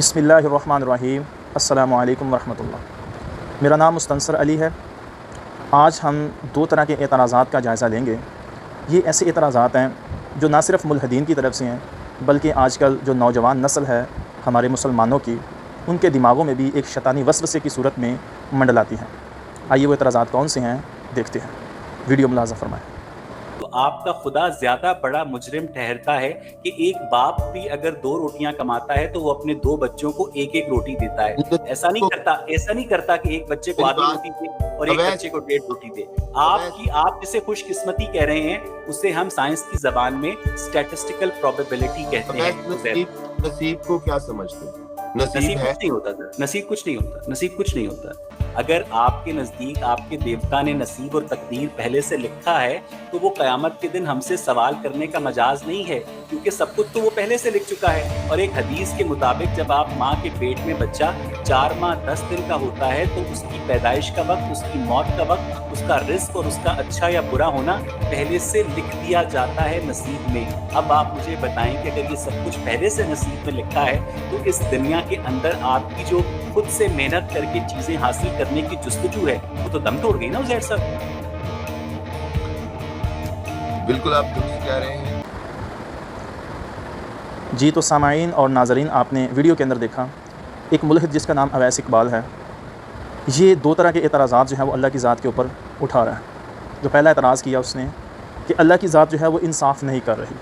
बिस्मिल्लाहिर्रहमानिर्रहीम। अस्सलामु अलैकुम वरहमतुल्लाह। मेरा नाम मुस्तंसर अली है। आज हम दो तरह के एतराज़ात का जायज़ा लेंगे। ये ऐसे एतराज़ात हैं जो ना सिर्फ़ मुल्हिदीन की तरफ से हैं, बल्कि आजकल जो नौजवान नस्ल है हमारे मुसलमानों की, उनके दिमागों में भी एक शैतानी वसवसे की सूरत में मंडलाती हैं। आइए वो एतराज़ात कौन से हैं देखते हैं। वीडियो मुलाज़ा फरमाएँ। तो आपका खुदा ज्यादा बड़ा मुजरिम ठहरता है कि एक बाप भी अगर 2 रोटियां कमाता है तो वो अपने 2 बच्चों को एक-एक रोटी देता है। ऐसा नहीं करता कि एक बच्चे को आधी रोटी दे और एक बच्चे को 1.5 रोटी दे। आप जिसे खुशकिस्मती कह रहे हैं, उसे हम साइंस की ज़बान में स्टैटिस्टिकल प्रोबेबिलिटी कहते हैं। नसीब को क्या समझते हैं? नसीब कुछ नहीं होता सर, नसीब कुछ नहीं होता। अगर आपके नज़दीक आपके देवता ने नसीब और तकदीर पहले से लिखा है, तो वो क़यामत के दिन हमसे सवाल करने का मजाज नहीं है, क्योंकि सब कुछ तो वो पहले से लिख चुका है। और एक हदीस के मुताबिक जब आप माँ के पेट में बच्चा 4 माह 10 दिन का होता है, तो उसकी पैदाइश का वक्त, उसकी मौत का वक्त, उसका रिस्क और उसका अच्छा या बुरा होना पहले से लिख दिया जाता है नसीब में। अब आप मुझे बताएं कि अगर ये सब कुछ पहले से नसीब में लिखा है, तो इस दुनिया के अंदर आपकी जो खुद से मेहनत करके चीजें हासिल करने की जुस्तजू है, वो तो दम तोड़ गई ना उज़ैर साहब। बिल्कुल आप दुरुस्त कह रहे हैं। जी, तो सामाईन और नाज़रीन, आपने वीडियो के अंदर देखा एक मुल्हिद जिसका नाम अवैस इकबाल है। ये दो तरह के एतराज़ात जो हैं वो अल्लाह की ज़ात के ऊपर उठा रहा है। जो पहला एतराज़ किया उसने कि अल्लाह की ज़ात जो है वो इंसाफ़ नहीं कर रही।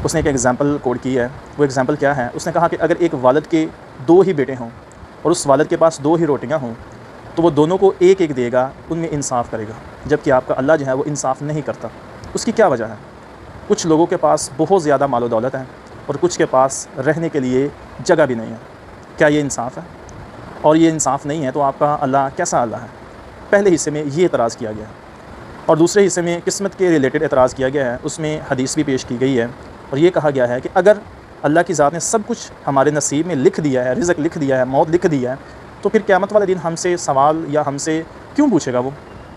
उसने एक एग्ज़ाम्पल कोड की है। वो एग्ज़ाम्पल क्या है? उसने कहा कि अगर एक वालिद के 2 ही बेटे हों और उस वालिद के पास 2 ही रोटियां हों, तो वो दोनों को एक एक देगा, उनमें इंसाफ़ करेगा। जबकि आपका अल्लाह जो है वो इंसाफ़ नहीं करता। उसकी क्या वजह है? कुछ लोगों के पास बहुत ज़्यादा मालो दौलत है और कुछ के पास रहने के लिए जगह भी नहीं है। क्या ये इंसाफ़ है? और ये इंसाफ़ नहीं है तो आपका अल्लाह कैसा अल्लाह है? पहले हिस्से में ये एतराज़ किया गया है। और दूसरे हिस्से में किस्मत के रिलेटेड एतराज़ किया गया है। उसमें हदीस भी पेश की गई है और ये कहा गया है कि अगर अल्लाह की ज़ात ने सब कुछ हमारे नसीब में लिख दिया है, रिज़्क़ लिख दिया है, मौत लिख दी है, तो फिर क़यामत वाले दिन हमसे सवाल या हमसे क्यों पूछेगा वो?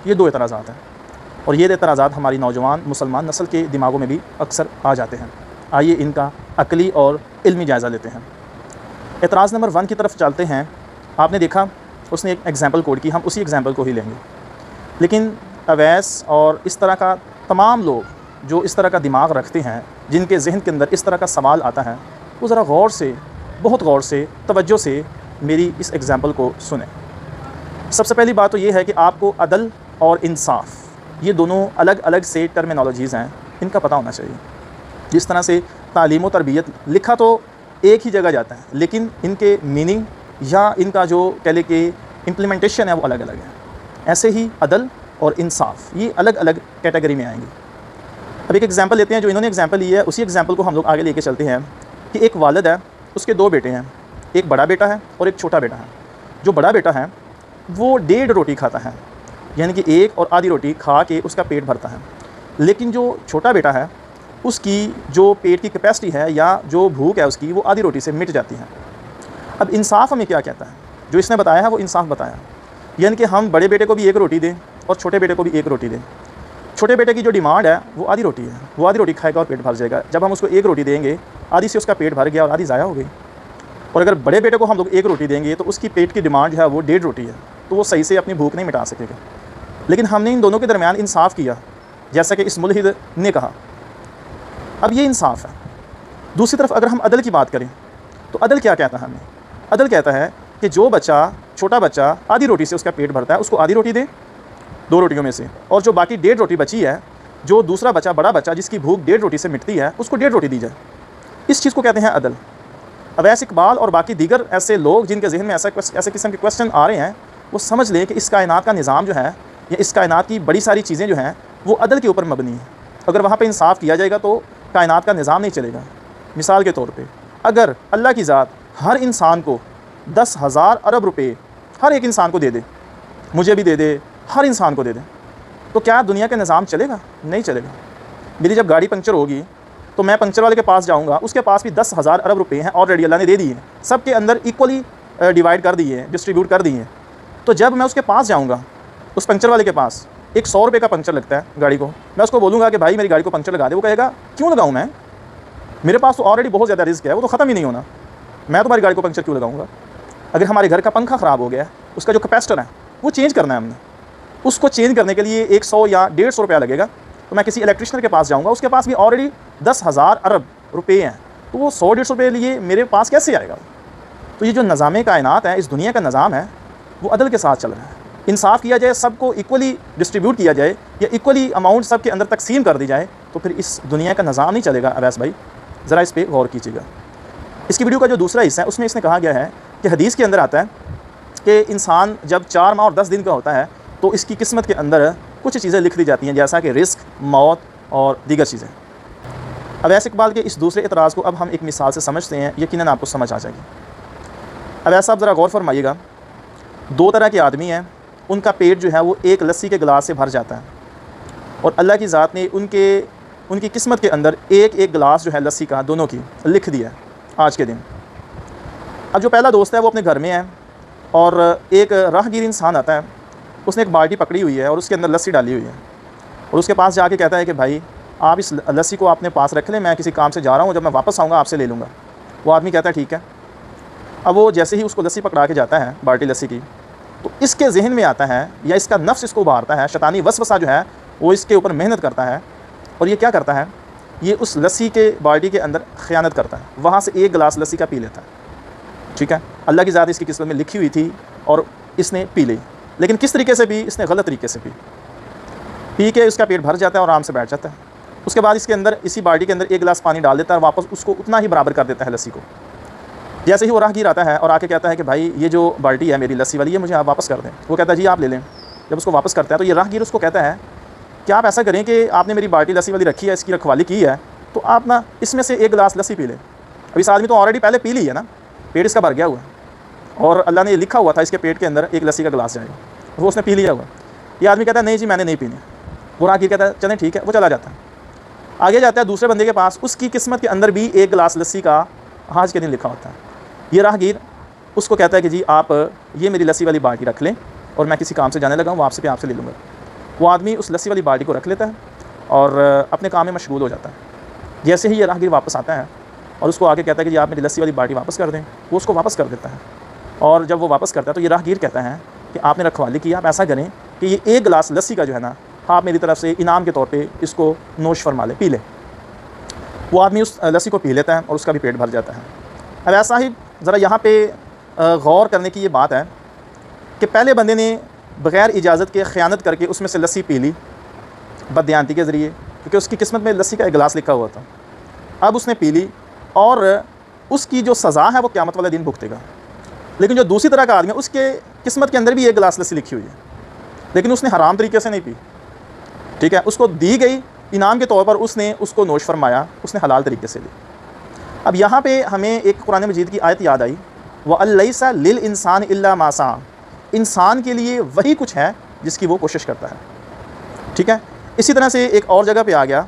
ये 2 एतराज़ात हैं और ये एतराज़ात हमारी नौजवान मुसलमान नस्ल के दिमागों में भी अक्सर आ जाते हैं। आइए इनका अक़ली और इल्मी जायज़ा लेते हैं। एतराज़ नंबर 1 की तरफ चलते हैं। आपने देखा उसने एक एग्ज़ाम्पल कोड की, हम उसी एग्ज़ाम्पल को ही लेंगे। लेकिन अवैस और इस तरह का तमाम लोग जो इस तरह का दिमाग रखते हैं, जिनके ज़हन के अंदर इस तरह का सवाल आता है, वो ज़रा गौर से, बहुत गौर से, तवज्जो से मेरी इस एग्ज़ाम्पल को सुनें। सबसे पहली बात तो ये है कि आपको अदल और इंसाफ़, ये दोनों अलग अलग से टर्मिनोलॉजीज़ हैं, इनका पता होना चाहिए। जिस तरह से तालीम व तरबियत लिखा तो एक ही जगह जाता है, लेकिन इनके मीनिंग या इनका जो कह लें कि इम्प्लीमेंटेशन है वो अलग अलग है। ऐसे ही अदल और इंसाफ़ ये अलग अलग कैटेगरी में आएंगे। अब एक एग्ज़ाम्पल लेते हैं। जो इन्होंने एग्ज़ाम्पल ली है, उसी एग्ज़ाम्पल को हम लोग आगे लेके चलते हैं कि एक वालिद है, उसके 2 बेटे हैं, एक बड़ा बेटा है और एक छोटा बेटा है। जो बड़ा बेटा है वो 1.5 रोटी खाता है, यानी कि 1 और आधी रोटी खा के उसका पेट भरता है। लेकिन जो छोटा बेटा है उसकी जो पेट की कैपेसिटी है या जो भूख है उसकी, वो आधी रोटी से मिट जाती है। अब इंसाफ़ हमें क्या कहता है? जो इसने बताया है वो इंसाफ़ बताया, यानी कि हम बड़े बेटे को भी 1 रोटी दें और छोटे बेटे को भी 1 रोटी दें। छोटे बेटे की जो डिमांड है वो आधी रोटी है, वो आधी रोटी खाएगा और पेट भर जाएगा। जब हम उसको 1 रोटी देंगे, आधी से उसका पेट भर गया और आधी ज़ाया हो गई। और अगर बड़े बेटे को हम लोग 1 रोटी देंगे तो उसकी पेट की डिमांड जो है वो 1.5 रोटी है, तो वो सही से अपनी भूख नहीं मिटा सकेगा। लेकिन हमने इन दोनों के दरमियान इंसाफ़ किया, जैसा कि इस मुल्हिद ने कहा। अब ये इंसाफ़ है। दूसरी तरफ अगर हम अदल की बात करें तो अदल क्या कहता है हमें? अदल कहता है कि जो बच्चा, छोटा बच्चा आधी रोटी से उसका पेट भरता है, उसको आधी रोटी दे 2 रोटियों में से, और जो बाकी 1.5 रोटी बची है, जो दूसरा बच्चा, बड़ा बच्चा जिसकी भूख 1.5 रोटी से मिटती है, उसको 1.5 रोटी दी जाए। इस चीज़ को कहते हैं अदल। अवैस इकबाल और बाकी दीगर ऐसे लोग जिनके जहन में ऐसे किस्म के क्वेश्चन आ रहे हैं, वो समझ लें कि इस कायनात का निज़ाम जो है या इस कायनात की बड़ी सारी चीज़ें जो हैं वो अदल के ऊपर मबनी है। अगर वहाँ पर इंसाफ़ किया जाएगा तो कायनात का निज़ाम नहीं चलेगा। मिसाल के तौर पर अगर अल्लाह की ज़ात हर इंसान को 10,000 अरब रुपये हर एक इंसान को दे दे, मुझे भी दे दे, हर इंसान को दे दें, तो क्या दुनिया का निज़ाम चलेगा? नहीं चलेगा। मेरी जब गाड़ी पंक्चर होगी तो मैं पंक्चर वाले के पास जाऊंगा, उसके पास भी 10,000 अरब रुपए हैं, ऑलरेडी अल्लाह ने दे दिए हैं, सबके अंदर इक्वली डिवाइड कर दिए हैं, डिस्ट्रीब्यूट कर दिए हैं। तो जब मैं उसके पास जाऊंगा, उस पंक्चर वाले के पास, एक 100 रुपये का पंक्चर लगता है गाड़ी को, मैं उसको बोलूँगा कि भाई मेरी गाड़ी को पंक्चर लगा दे, वो कहेगा क्यों लगाऊँ मैं, मेरे पास तो ऑलरेडी बहुत ज़्यादा रिस्क है, वो तो ख़त्म ही नहीं होना। मैं तुम्हारी गाड़ी को पंक्चर क्यों लगाऊंगा? अगर हमारे घर का पंखा ख़राब हो गया है, उसका जो कैपेसिटर है वो चेंज करना है हमने, उसको चेंज करने के लिए 100 या 150 रुपया लगेगा, तो मैं किसी इलेक्ट्रिशियन के पास जाऊँगा, उसके पास भी ऑलरेडी 10,000 अरब रुपये हैं, तो वो 100-150 रुपये लिए मेरे पास कैसे आएगा? तो ये जो निज़ाम कायनात है, इस दुनिया का निज़ाम है, वो अदल के साथ चल रहा है। इंसाफ़ किया जाए, सबको इक्वली डिस्ट्रीब्यूट किया जाए या इक्वली अमाउंट सब के अंदर तकसीम कर दी जाए, तो फिर इस दुनिया का निज़ाम नहीं चलेगा। अवैस भाई ज़रा इस पर गौर कीजिएगा। इसकी वीडियो का जो दूसरा हिस्सा है उसमें इसने कहा गया है कि हदीस के अंदर आता है कि इंसान जब 4 माह और 10 दिन का होता है तो इसकी किस्मत के अंदर कुछ चीज़ें लिख दी जाती हैं, जैसा कि रिस्क, मौत और दीगर चीज़ें। अवैस इकबाल के इस दूसरे एतराज़ को अब हम एक मिसाल से समझते हैं, यकीनन आपको समझ आ जाएगी। अवैस साहब ज़रा गौर फरमाइएगा, 2 तरह के आदमी हैं, उनका पेट जो है वो एक लस्सी के गिलास से भर जाता है, और अल्लाह की ज़ात ने उनकी किस्मत के अंदर एक एक गिलास जो है लस्सी का दोनों की लिख दिया है आज के दिन। अब जो पहला दोस्त है वो अपने घर में है और एक राहगीर इंसान आता है, उसने एक बाल्टी पकड़ी हुई है और उसके अंदर लस्सी डाली हुई है, और उसके पास जाके कहता है कि भाई आप इस लस्सी को अपने पास रख लें, मैं किसी काम से जा रहा हूँ, जब मैं वापस आऊँगा आपसे ले लूँगा। वो आदमी कहता है ठीक है। अब वो जैसे ही उसको लस्सी पकड़ा के जाता है, बाल्टी लस्सी की, तो इसके जहन में आता है या इसका नफ्स इसको उभारता है, शैतानी वसवसा जो है वो इसके ऊपर मेहनत करता है, और ये क्या करता है, ये उस लस्सी के बाल्टी के अंदर ख़यानत करता है, वहाँ से एक गिलास लस्सी का पी लेता है। ठीक है, अल्लाह की ज़ात इसकी किस्मत में लिखी हुई थी और इसने पी ली, लेकिन किस तरीके से पी? इसने गलत तरीके से पी के उसका पेट भर जाता है और आराम से बैठ जाता है। उसके बाद इसके अंदर, इसी बाल्टी के अंदर एक गिलास पानी डाल देता है और वापस उसको उतना ही बराबर कर देता है लस्सी को। जैसे ही वो राहगीर आता है और आके कहता है कि भाई ये जो बाल्टी है मेरी लस्सी वाली, ये मुझे आप वापस कर दें। वो कहता है जी आप ले लें। जब उसको वापस करता है तो ये राहगीर उसको कहता है कि आप ऐसा करें कि आपने मेरी बाल्टी लस्सी वाली रखी है, इसकी रखवाली की है, तो आप ना इसमें से एक गिलास लस्सी पी लें। अब इस आदमी तो ऑलरेडी पहले पी ली है ना, पेट इसका भर गया हुआ है, और अल्लाह ने लिखा हुआ था इसके पेट के अंदर एक लस्सी का गिलास जाएगा, वो उसने पी लिया हुआ। ये आदमी कहता है नहीं जी मैंने नहीं पीनी। वो राहगीर कहता है चलें ठीक है, वो चला जाता है। आगे जाता है दूसरे बंदे के पास, उसकी किस्मत के अंदर भी एक गिलास लस्सी का आज के दिन लिखा होता है। ये राहगीर उसको कहता है कि जी आप ये मेरी लस्सी वाली बाल्टी रख लें और मैं किसी काम से जाने लगा हूँ, आपसे आपसे ले लूँगा। वो आदमी उस लस्सी वाली बाल्टी को रख लेता है और अपने काम में मशगूल हो जाता है। जैसे ही ये राहगीर वापस आता है और उसको आके कहता है कि जी आप मेरी लस्सी वाली बाल्टी वापस कर दें, वो उसको वापस कर देता है। और जब वो वापस करता है तो ये राहगीर कहता है कि आपने रखवाली की, आप ऐसा करें कि ये एक गिलास लस्सी का जो है ना, आप मेरी तरफ से इनाम के तौर पे इसको नोश फरमा ले, पी ले। वो आदमी उस लस्सी को पी लेता है और उसका भी पेट भर जाता है। अब ऐसा ही ज़रा यहाँ पे गौर करने की ये बात है कि पहले बंदे ने बग़ैर इजाज़त के ख़यानत करके उसमें से लस्सी पी ली बददियानती के ज़रिए, क्योंकि उसकी किस्मत में लस्सी का एक गिलास लिखा हुआ था। अब उसने पी ली और उसकी जो सज़ा है वो क़यामत वाले दिन भुगतेगा। लेकिन जो दूसरी तरह का आदमी है, उसके किस्मत के अंदर भी एक गिलास लस्सी लिखी हुई है, लेकिन उसने हराम तरीके से नहीं पी। ठीक है, उसको दी गई इनाम के तौर पर, उसने उसको नोश फरमाया, उसने हलाल तरीके से ली। अब यहाँ पे हमें एक कुरान मजीद की आयत याद आई, वअलैसा लिल इंसान इल्ला मा सआ। इंसान के लिए वही कुछ है जिसकी वो कोशिश करता है। ठीक है, इसी तरह से एक और जगह पे आ गया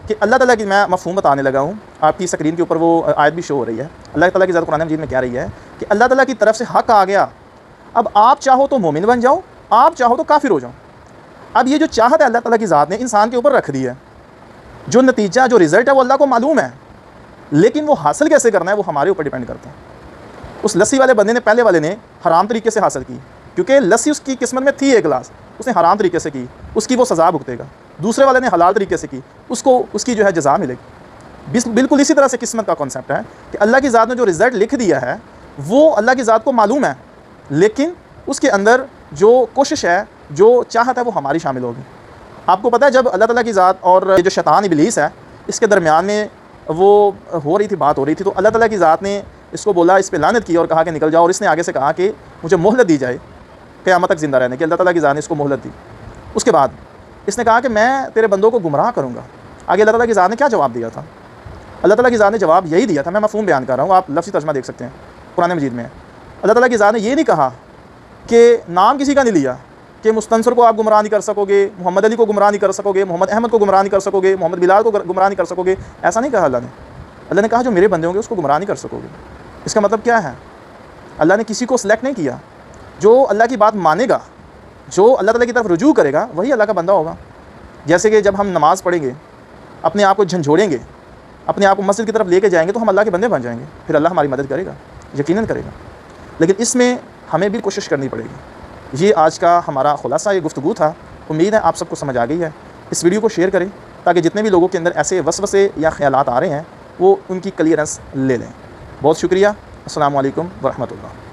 कि अल्लाह ताला की, मैं मफ़हूम बताने लगा हूँ, आपकी स्क्रीन के ऊपर वो आयत भी शो हो रही है। अल्लाह ताला की ज़ात कुरान मजीद में कह रही है कि अल्लाह ताला की तरफ से हक़ आ गया, अब आप चाहो तो मोमिन बन जाओ, आप चाहो तो काफिर हो जाओ। अब ये जो चाहत है अल्लाह ताला की ज़ात ने इंसान के ऊपर रख दी है, जो नतीजा, जो रिज़ल्ट है वो अल्लाह को मालूम है, लेकिन वो हासिल कैसे करना है वो हमारे ऊपर डिपेंड करता है। उस लस्सी वाले बंदे ने, पहले वाले ने हराम तरीके से हासिल की, क्योंकि लस्सी उसकी किस्मत में थी एक गिलास, उसने हराम तरीके से की, उसकी वो सज़ा भुगतेगा। दूसरे वाले ने हलाल तरीके से की, उसको उसकी जो है जज़ा मिलेगी। बिल्कुल इसी तरह से किस्मत का कॉन्सेप्ट है कि अल्लाह की ज़ात ने जो रिज़ल्ट लिख दिया है वो अल्लाह की ज़ात को मालूम है, लेकिन उसके अंदर जो कोशिश है, जो चाहत है, वो हमारी शामिल होगी। आपको पता है जब अल्लाह ताला की ज़ात और ये जो शैतान इब्लीस है, इसके दरमियान में वो हो रही थी, बात हो रही थी, तो अल्लाह ताला की ज़ात ने इसको बोला, इस पे लानत की और कहा कि निकल जाओ, और इसने आगे से कहा कि मुझे मोहलत दी जाए क़यामत तक ज़िंदा रहने की। अल्लाह ताला की ज़ात ने इसको मोहलत दी। उसके बाद इसने कहा कि मैं तेरे बंदों को गुमराह करूँगा। आगे अल्लाह ताला की ज़ात ने क्या जवाब दिया था? अल्लाह ताला की ज़ात ने जवाब यही दिया था, मैं मफ़हूम बयान कर रहा हूँ, आप लफ्ज़ी तर्जमा देख सकते हैं कुरान मजीद में। अल्लाह ताला की ज़ात ने ये नहीं कहा कि नाम किसी का नहीं लिया कि मुस्तनसर को आप गुमराह नहीं कर सकोगे, मोहम्मद अली को गुमराह नहीं कर सकोगे, मोहम्मद अहमद को गुमराह नहीं कर सकोगे, मोहम्मद बिलाल को गुमराह नहीं कर सकोगे, ऐसा नहीं कहा अल्लाह ने। अल्लाह ने कहा जो मेरे बंदे होंगे उसको गुमराह नहीं कर सकोगे। इसका मतलब क्या है? अल्लाह ने किसी को सिलेक्ट नहीं किया। जो अल्लाह की बात मानेगा, जो अल्लाह ताला की तरफ रुजू करेगा, वही अल्लाह का बंदा होगा। जैसे कि जब हम नमाज़ पढ़ेंगे, अपने आप को झंझोड़ेंगे, अपने आप को मस्जिद की तरफ लेके जाएंगे, तो हम अल्लाह के बंदे बन जाएंगे, फिर अल्लाह हमारी मदद करेगा। यकीनन करेगा। लेकिन इसमें हमें भी कोशिश करनी पड़ेगी। ये आज का हमारा खुलासा ये गुफ्तगू था। उम्मीद है आप सबको समझ आ गई है। इस वीडियो को शेयर करें ताकि जितने भी लोगों के अंदर ऐसे वसवसे या ख्यालात आ रहे हैं वो उनकी क्लियरेंस ले लें। बहुत शुक्रिया। अस्सलामु अलैकुम व रहमतुल्लाह।